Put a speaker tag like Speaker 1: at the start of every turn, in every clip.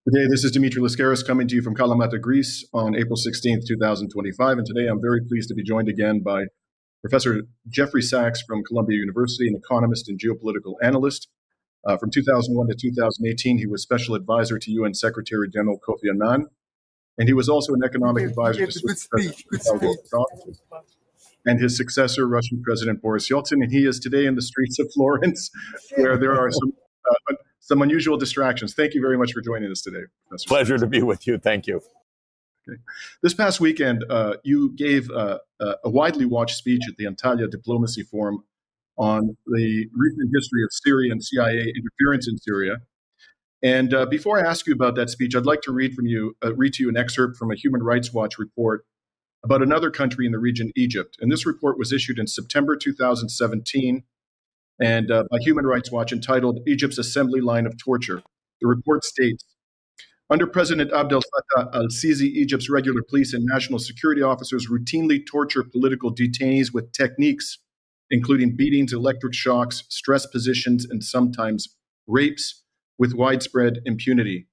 Speaker 1: Good day, this is Dimitri Lascaris coming to you from Kalamata, Greece on April 16th, 2025. And today I'm very pleased to be joined again by Professor Jeffrey Sachs from Columbia University, an economist and geopolitical analyst. From 2001 to 2018, he was special advisor to UN Secretary General Kofi Annan. And he was also an economic advisor to Swiss President and his successor, Russian President Boris Yeltsin. And he is today in the streets of Florence, where there are some unusual distractions. Thank you very much for joining us today, Professor.
Speaker 2: Pleasure to be with you. Thank you.
Speaker 1: Okay. This past weekend, you gave a widely watched speech at the Antalya Diplomacy Forum on the recent history of Syria and CIA interference in Syria. And before I ask you about that speech, I'd like to read to you an excerpt from a Human Rights Watch report about another country in the region, Egypt. And this report was issued in September 2017 and by Human Rights Watch, entitled Egypt's Assembly Line of Torture. The report states, under President Abdel Fattah al-Sisi, Egypt's regular police and national security officers routinely torture political detainees with techniques including beatings, electric shocks, stress positions, and sometimes rapes with widespread impunity.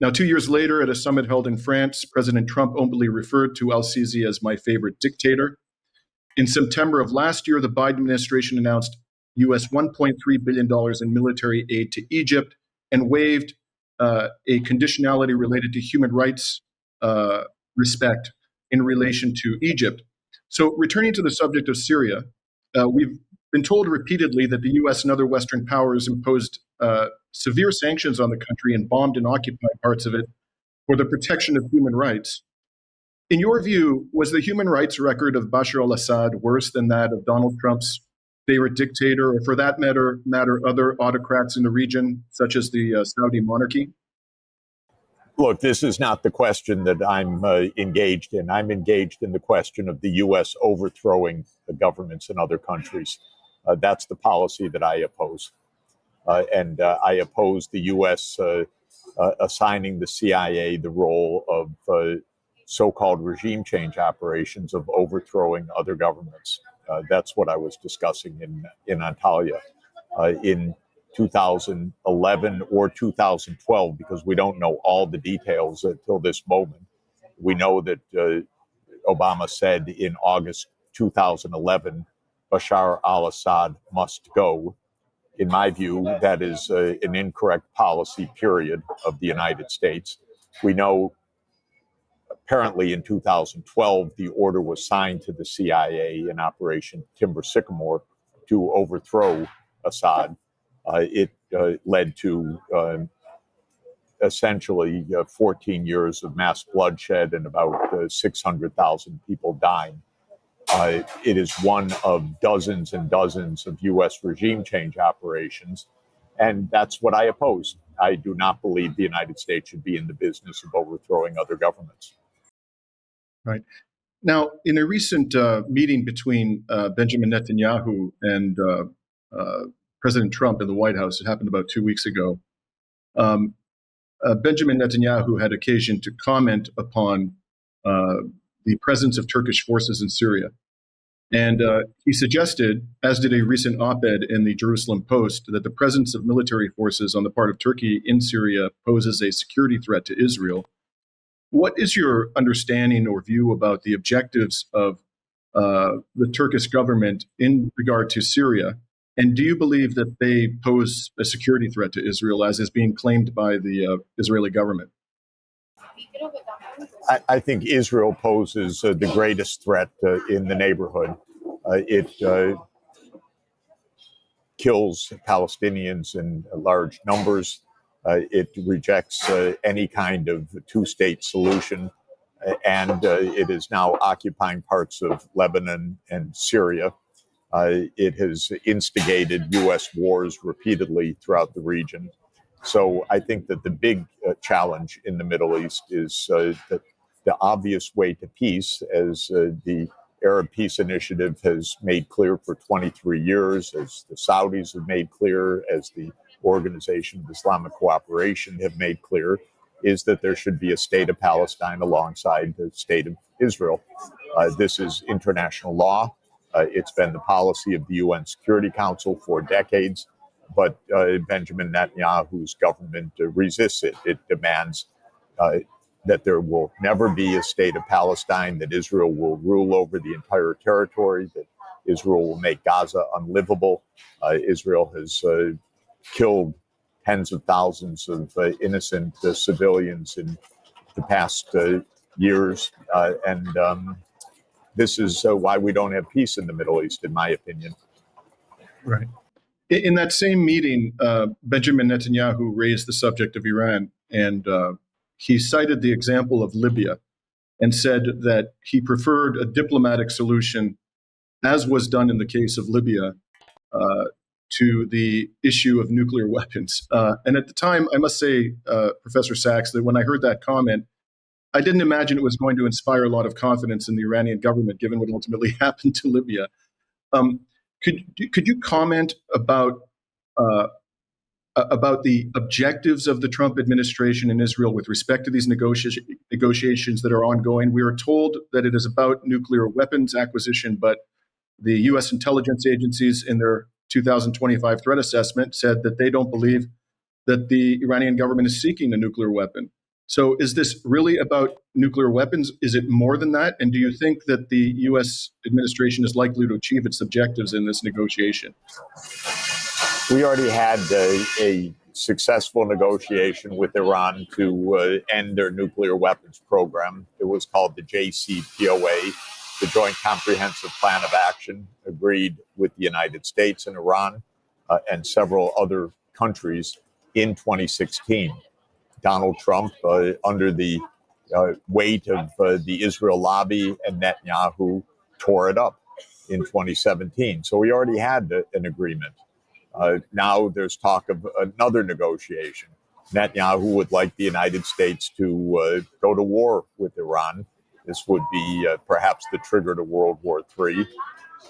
Speaker 1: Now, 2 years later, at a summit held in France, President Trump openly referred to al-Sisi as my favorite dictator. In September of last year, the Biden administration announced U.S. $1.3 billion in military aid to Egypt and waived a conditionality related to human rights respect in relation to Egypt. So returning to the subject of Syria, we've been told repeatedly that the U.S. and other Western powers imposed severe sanctions on the country and bombed and occupied parts of it for the protection of human rights. In your view, was the human rights record of Bashar al-Assad worse than that of Donald Trump's favorite dictator, or for that matter, other autocrats in the region, such as the Saudi monarchy?
Speaker 2: Look, this is not the question that I'm engaged in. I'm engaged in the question of the U.S. overthrowing the governments in other countries. That's the policy that I oppose. And I oppose the U.S. Assigning the CIA the role of so-called regime change operations of overthrowing other governments. That's what I was discussing in Antalya in 2011 or 2012, because we don't know all the details until this moment. We know that Obama said in August 2011, Bashar al-Assad must go. In my view, that is an incorrect policy, period, of the United States. We know apparently in 2012, the order was signed to the CIA in Operation Timber Sycamore to overthrow Assad. It led to essentially 14 years of mass bloodshed and about 600,000 people dying. It is one of dozens and dozens of U.S. regime change operations, and that's what I oppose. I do not believe the United States should be in the business of overthrowing other governments.
Speaker 1: Right. Now, in a recent meeting between Benjamin Netanyahu and President Trump in the White House, it happened about 2 weeks ago, Benjamin Netanyahu had occasion to comment upon the presence of Turkish forces in Syria. And he suggested, as did a recent op-ed in the Jerusalem Post, that the presence of military forces on the part of Turkey in Syria poses a security threat to Israel. What is your understanding or view about the objectives of the Turkish government in regard to Syria? And do you believe that they pose a security threat to Israel, as is being claimed by the Israeli government?
Speaker 2: I think Israel poses the greatest threat in the neighborhood. It kills Palestinians in large numbers. It rejects any kind of two-state solution. And it is now occupying parts of Lebanon and Syria. It has instigated U.S. wars repeatedly throughout the region. So I think that the big challenge in the Middle East is that the obvious way to peace, as the Arab Peace Initiative has made clear for 23 years, as the Saudis have made clear, as the Organization of Islamic Cooperation have made clear, is that there should be a state of Palestine alongside the state of Israel. This is international law. It's been the policy of the UN Security Council for decades. But Benjamin Netanyahu's government resists it. It demands that there will never be a state of Palestine, that Israel will rule over the entire territory, that Israel will make Gaza unlivable. Israel has killed tens of thousands of innocent civilians in the past years. And this is why we don't have peace in the Middle East, in my opinion.
Speaker 1: Right. In that same meeting, Benjamin Netanyahu raised the subject of Iran, and he cited the example of Libya and said that he preferred a diplomatic solution, as was done in the case of Libya, to the issue of nuclear weapons. And at the time, I must say, Professor Sachs, that when I heard that comment, I didn't imagine it was going to inspire a lot of confidence in the Iranian government, given what ultimately happened to Libya. Could you comment about the objectives of the Trump administration in Israel with respect to these negotiations that are ongoing? We are told that it is about nuclear weapons acquisition, but the U.S. intelligence agencies in their 2025 threat assessment said that they don't believe that the Iranian government is seeking a nuclear weapon. So is this really about nuclear weapons? Is it more than that? And do you think that the U.S. administration is likely to achieve its objectives in this negotiation?
Speaker 2: We already had a successful negotiation with Iran to end their nuclear weapons program. It was called the JCPOA, the Joint Comprehensive Plan of Action, agreed with the United States and Iran and several other countries in 2016. Donald Trump, under the weight of the Israel lobby and Netanyahu, tore it up in 2017. So we already had an agreement. Now there's talk of another negotiation. Netanyahu would like the United States to go to war with Iran. This would be perhaps the trigger to World War III.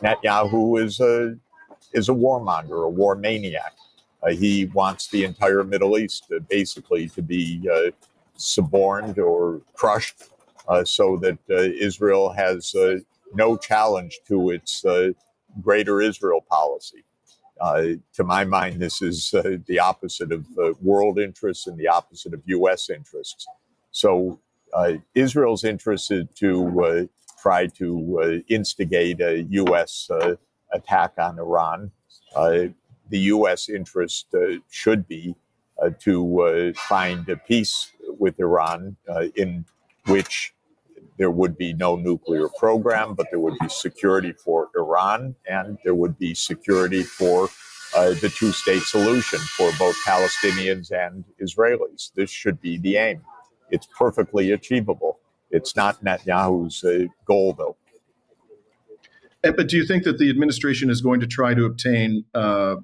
Speaker 2: Netanyahu is a warmonger, a war maniac. He wants the entire Middle East basically to be suborned or crushed so that Israel has no challenge to its greater Israel policy. To my mind, this is the opposite of world interests and the opposite of U.S. interests. So Israel's interest is to try to instigate a U.S. Attack on Iran. The U.S. interest should be to find a peace with Iran in which there would be no nuclear program, but there would be security for Iran, and there would be security for the two-state solution for both Palestinians and Israelis. This should be the aim. It's perfectly achievable. It's not Netanyahu's goal, though.
Speaker 1: But do you think that the administration is going to try to obtain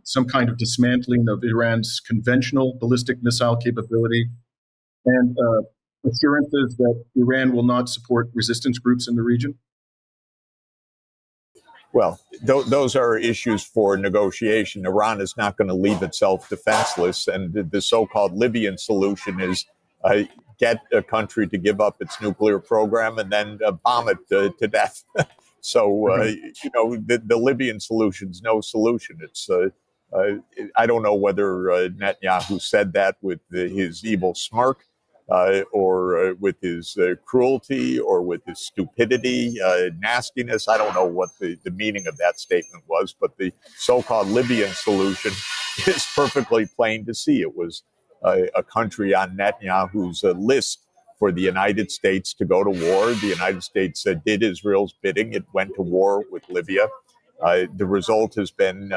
Speaker 1: some kind of dismantling of Iran's conventional ballistic missile capability and assurances that Iran will not support resistance groups in the region?
Speaker 2: Well, those are issues for negotiation. Iran is not going to leave itself defenseless, and the so-called Libyan solution is get a country to give up its nuclear program and then bomb it to death. So, the Libyan solution's no solution. It's I don't know whether Netanyahu said that with his evil smirk or with his cruelty or with his stupidity, nastiness. I don't know what the meaning of that statement was, but the so-called Libyan solution is perfectly plain to see. It was a country on Netanyahu's list for the United States to go to war. The United States did Israel's bidding. It went to war with Libya. The result has been,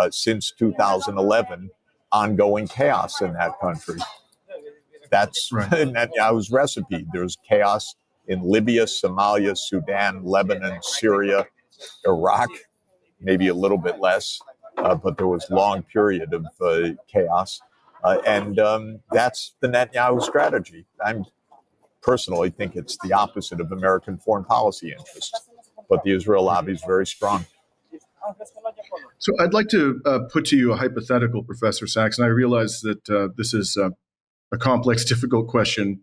Speaker 2: since 2011, ongoing chaos in that country. That's right. Netanyahu's recipe. There's chaos in Libya, Somalia, Sudan, Lebanon, Syria, Iraq, maybe a little bit less, but there was a long period of chaos. And that's the Netanyahu strategy. I personally think it's the opposite of American foreign policy interests, but the Israel lobby is very strong.
Speaker 1: So I'd like to put to you a hypothetical, Professor Sachs, and I realize that this is a complex, difficult question,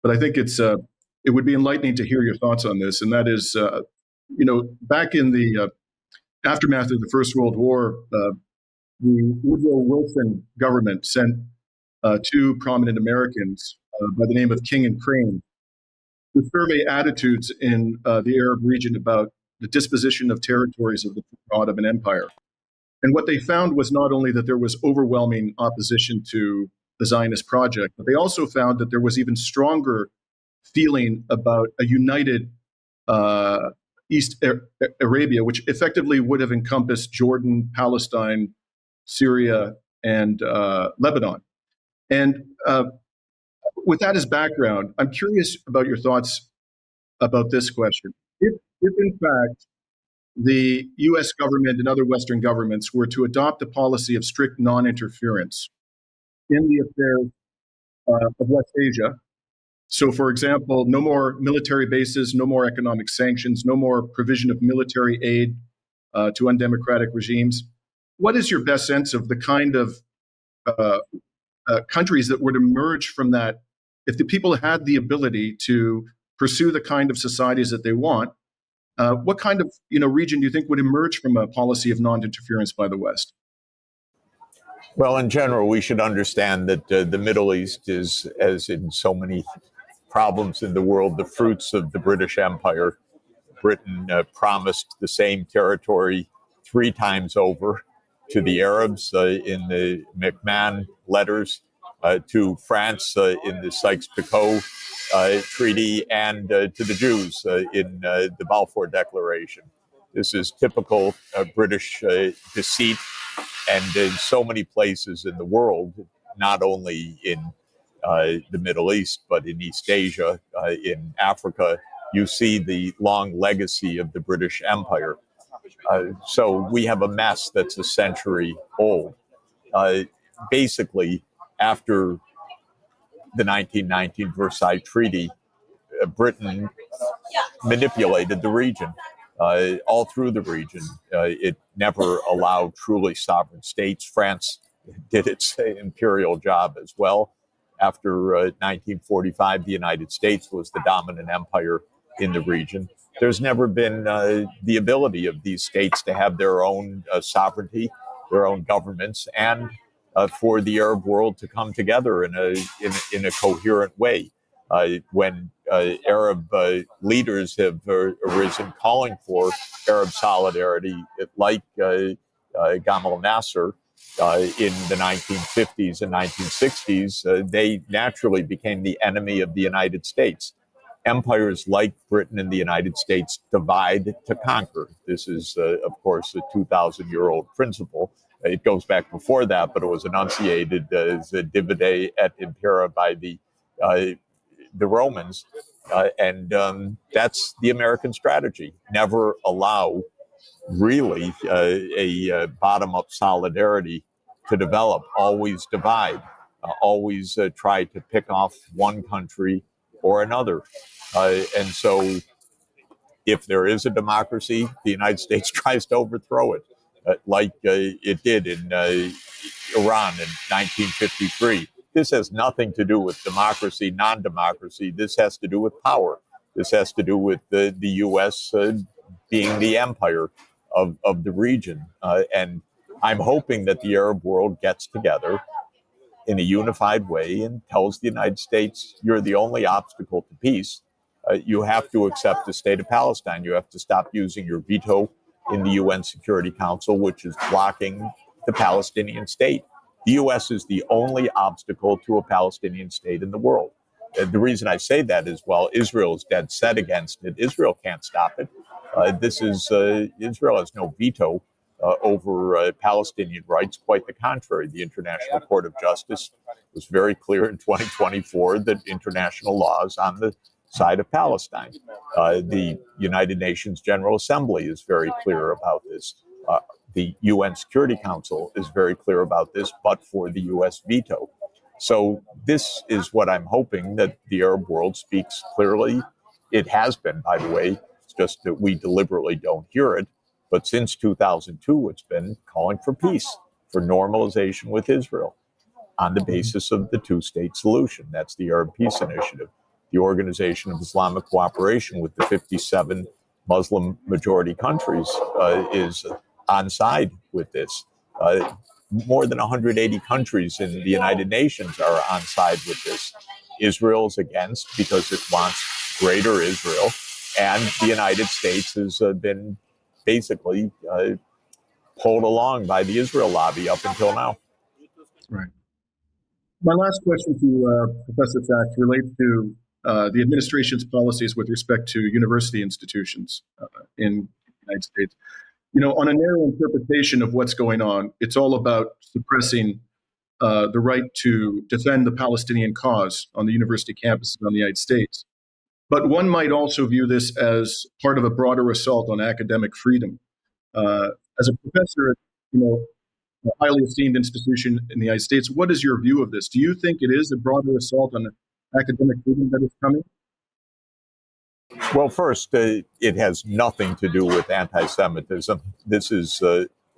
Speaker 1: but I think it would be enlightening to hear your thoughts on this. And that is, back in the aftermath of the First World War, the Woodrow Wilson government sent two prominent Americans by the name of King and Crane to survey attitudes in the Arab region about the disposition of territories of the Ottoman Empire. And what they found was not only that there was overwhelming opposition to the Zionist project, but they also found that there was even stronger feeling about a united East Arabia, which effectively would have encompassed Jordan, Palestine, Syria, and Lebanon. And with that as background, I'm curious about your thoughts about this question. If in fact the U.S. government and other Western governments were to adopt a policy of strict non-interference in the affairs of West Asia, so for example, no more military bases, no more economic sanctions, no more provision of military aid to undemocratic regimes, what is your best sense of the kind of countries that would emerge from that if the people had the ability to pursue the kind of societies that they want? What kind of region do you think would emerge from a policy of non-interference by the West?
Speaker 2: Well, in general, we should understand that the Middle East is, as in so many problems in the world, the fruits of the British Empire. Britain promised the same territory 3 times over to the Arabs in the McMahon letters, to France in the Sykes-Picot Treaty, and to the Jews in the Balfour Declaration. This is typical British deceit, and in so many places in the world, not only in the Middle East, but in East Asia, in Africa, you see the long legacy of the British Empire. So we have a mess that's a century old. Basically, after the 1919 Versailles Treaty, Britain manipulated the region, all through the region. It never allowed truly sovereign states. France did its imperial job as well. After 1945, the United States was the dominant empire in the region. There's never been the ability of these states to have their own sovereignty, their own governments, and for the Arab world to come together in a coherent way. When Arab leaders have arisen calling for Arab solidarity, like Gamal Nasser in the 1950s and 1960s, they naturally became the enemy of the United States. Empires like Britain and the United States divide to conquer. This is, of course, a 2,000-year-old principle. It goes back before that, but it was enunciated as divide et impera by the Romans. And that's the American strategy. Never allow really a bottom-up solidarity to develop. Always divide. Always try to pick off one country or another. And so if there is a democracy, the United States tries to overthrow it, like it did in Iran in 1953. This has nothing to do with democracy, non-democracy. This has to do with power. This has to do with the U.S. Being the empire of the region. And I'm hoping that the Arab world gets together in a unified way and tells the United States, you're the only obstacle to peace. You have to accept the state of Palestine. You have to stop using your veto in the UN Security Council, which is blocking the Palestinian state. The U.S. is the only obstacle to a Palestinian state in the world. The reason I say that is, well, Israel is dead set against it. Israel can't stop it. Israel has no veto over Palestinian rights. Quite the contrary. The International Court of Justice was very clear in 2024 that international law is on the side of Palestine. The United Nations General Assembly is very clear about this. The UN Security Council is very clear about this, but for the U.S. veto. So this is what I'm hoping, that the Arab world speaks clearly. It has been, by the way. It's just that we deliberately don't hear it. But since 2002, it's been calling for peace, for normalization with Israel on the basis of the two-state solution. That's the Arab Peace Initiative. The Organization of Islamic Cooperation with the 57 Muslim majority countries is on side with this. more than 180 countries in the United Nations are on side with this. Israel's against because it wants greater Israel, and the United States has been basically pulled along by the Israel lobby up until now.
Speaker 1: Right. My last question to you, Professor Sachs, relates to the administration's policies with respect to university institutions in the United States. You know, on a narrow interpretation of what's going on, it's all about suppressing the right to defend the Palestinian cause on the university campuses in the United States. But one might also view this as part of a broader assault on academic freedom. As a professor at, a highly esteemed institution in the United States, what is your view of this? Do you think it is a broader assault on academic freedom that is coming?
Speaker 2: Well, first, it has nothing to do with anti-Semitism. This is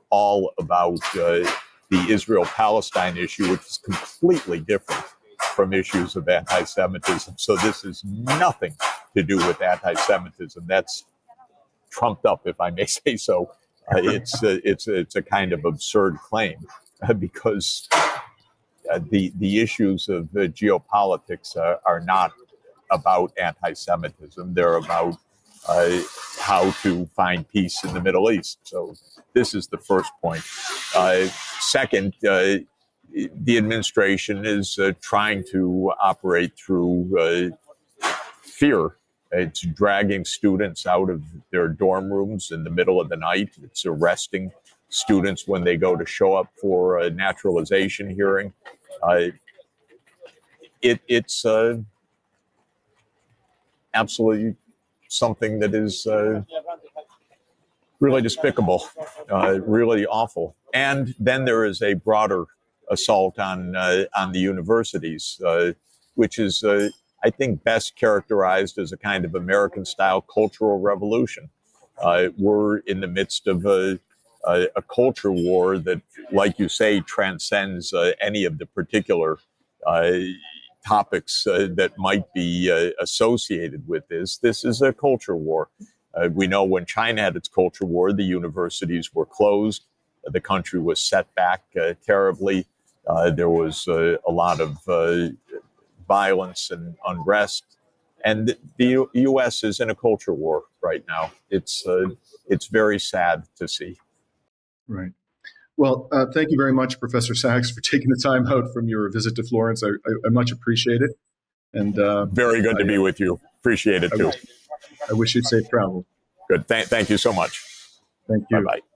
Speaker 2: all about the Israel-Palestine issue, which is completely different from issues of anti-Semitism. So this is nothing to do with anti-Semitism. That's trumped up, if I may say so. It's a kind of absurd claim because the issues of geopolitics are not about anti-Semitism. They're about how to find peace in the Middle East. So this is the first point. Second, the administration is trying to operate through fear. It's dragging students out of their dorm rooms in the middle of the night. It's arresting students when they go to show up for a naturalization hearing. It's absolutely something that is really despicable, really awful. And then there is a broader assault on the universities, which is, I think, best characterized as a kind of American-style cultural revolution. We're in the midst of a culture war that, like you say, transcends any of the particular topics that might be associated with this. This is a culture war. We know when China had its culture war, the universities were closed. The country was set back terribly. There was a lot of violence and unrest. And the U.S. is in a culture war right now. It's very sad to see.
Speaker 1: Right. Well, thank you very much, Professor Sachs, for taking the time out from your visit to Florence. I much appreciate it. And
Speaker 2: very good to be with you. Appreciate it too.
Speaker 1: I wish you safe travel.
Speaker 2: Good. Thank you so much.
Speaker 1: Thank you.
Speaker 2: Bye-bye.